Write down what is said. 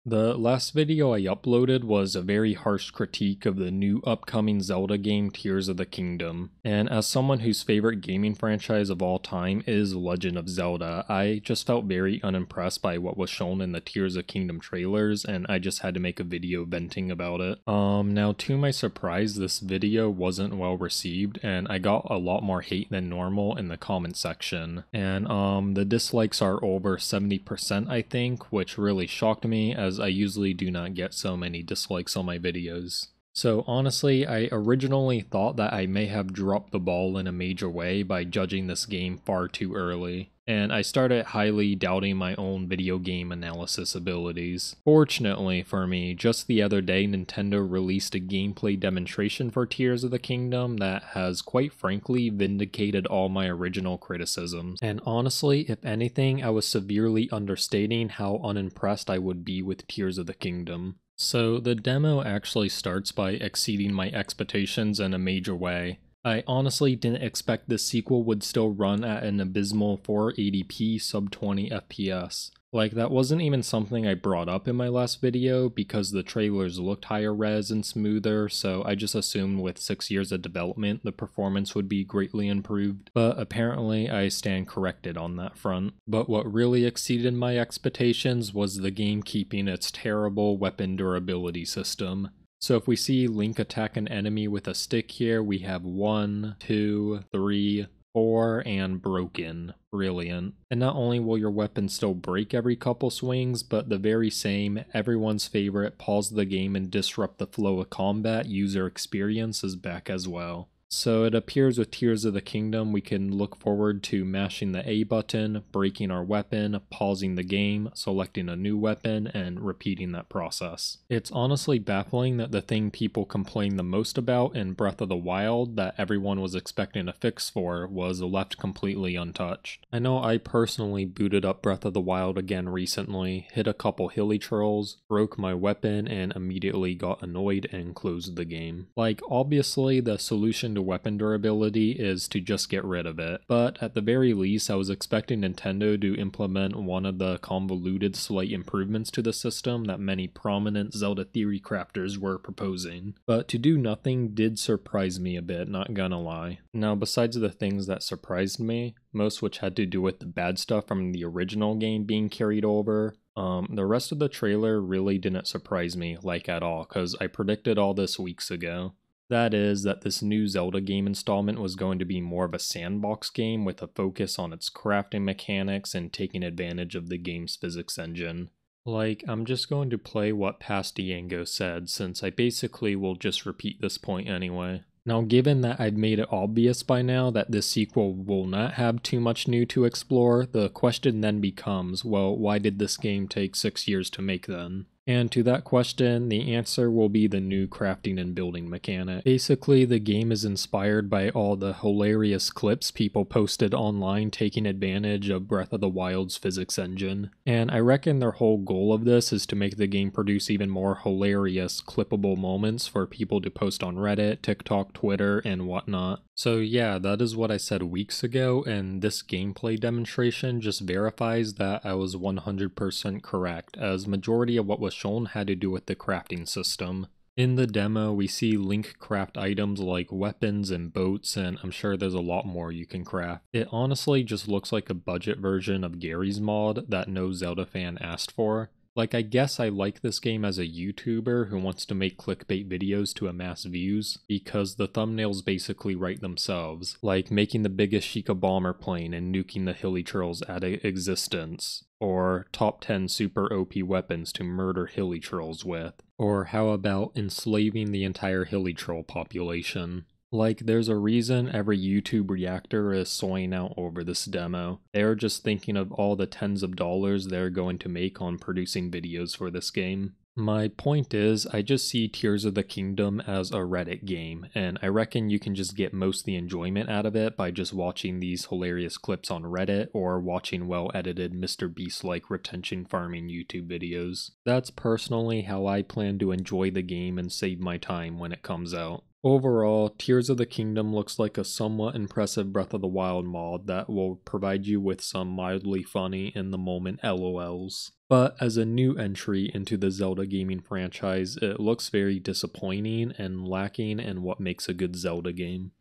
The last video I uploaded was a very harsh critique of the new upcoming Zelda game Tears of the Kingdom, and as someone whose favorite gaming franchise of all time is Legend of Zelda, I just felt very unimpressed by what was shown in the Tears of Kingdom trailers, and I just had to make a video venting about it. Now to my surprise, this video wasn't well received, and I got a lot more hate than normal in the comment section, and the dislikes are over 70% I think, which really shocked me as I usually do not get so many dislikes on my videos. So honestly, I originally thought that I may have dropped the ball in a major way by judging this game far too early, and I started highly doubting my own video game analysis abilities. Fortunately for me, just the other day Nintendo released a gameplay demonstration for Tears of the Kingdom that has quite frankly vindicated all my original criticisms. And honestly, if anything, I was severely understating how unimpressed I would be with Tears of the Kingdom. So the demo actually starts by exceeding my expectations in a major way. I honestly didn't expect this sequel would still run at an abysmal 480p sub 20 FPS. Like, that wasn't even something I brought up in my last video because the trailers looked higher res and smoother, so I just assumed with 6 years of development the performance would be greatly improved, but apparently I stand corrected on that front. But what really exceeded my expectations was the game keeping its terrible weapon durability system. So if we see Link attack an enemy with a stick here, we have 1, 2, 3, 4, and broken. Brilliant. And not only will your weapon still break every couple swings, but the very same, everyone's favorite pause the game and disrupt the flow of combat user experience is back as well. So it appears with Tears of the Kingdom we can look forward to mashing the A button, breaking our weapon, pausing the game, selecting a new weapon, and repeating that process. It's honestly baffling that the thing people complain the most about in Breath of the Wild that everyone was expecting a fix for was left completely untouched. I know I personally booted up Breath of the Wild again recently, hit a couple hilly trolls, broke my weapon, and immediately got annoyed and closed the game. Like, obviously the solution to weapon durability is to just get rid of it, but at the very least I was expecting Nintendo to implement one of the convoluted slight improvements to the system that many prominent Zelda theory crafters were proposing. But to do nothing did surprise me a bit, not gonna lie. Now besides the things that surprised me, most which had to do with the bad stuff from the original game being carried over, the rest of the trailer really didn't surprise me like at all, cause I predicted all this weeks ago. That is, that this new Zelda game installment was going to be more of a sandbox game with a focus on its crafting mechanics and taking advantage of the game's physics engine. Like, I'm just going to play what past Eango said, since I basically will just repeat this point anyway. Now, given that I've made it obvious by now that this sequel will not have too much new to explore, the question then becomes, well, why did this game take 6 years to make then? And to that question, the answer will be the new crafting and building mechanic. Basically, the game is inspired by all the hilarious clips people posted online taking advantage of Breath of the Wild's physics engine. And I reckon their whole goal of this is to make the game produce even more hilarious, clippable moments for people to post on Reddit, TikTok, Twitter, and whatnot. So yeah, that is what I said weeks ago, and this gameplay demonstration just verifies that I was 100% correct, as majority of what was shown had to do with the crafting system. In the demo, we see Link craft items like weapons and boats, and I'm sure there's a lot more you can craft. It honestly just looks like a budget version of Gary's mod that no Zelda fan asked for. Like, I guess I like this game as a YouTuber who wants to make clickbait videos to amass views, because the thumbnails basically write themselves, like making the biggest Sheikah bomber plane and nuking the hilly trolls out of existence, or top 10 super OP weapons to murder hilly trolls with, or how about enslaving the entire hilly troll population. Like, there's a reason every YouTube reactor is soying out over this demo. They're just thinking of all the tens of dollars they're going to make on producing videos for this game. My point is, I just see Tears of the Kingdom as a Reddit game, and I reckon you can just get most of the enjoyment out of it by just watching these hilarious clips on Reddit or watching well-edited MrBeast-like retention farming YouTube videos. That's personally how I plan to enjoy the game and save my time when it comes out. Overall, Tears of the Kingdom looks like a somewhat impressive Breath of the Wild mod that will provide you with some mildly funny in the moment LOLs. But as a new entry into the Zelda gaming franchise, it looks very disappointing and lacking in what makes a good Zelda game.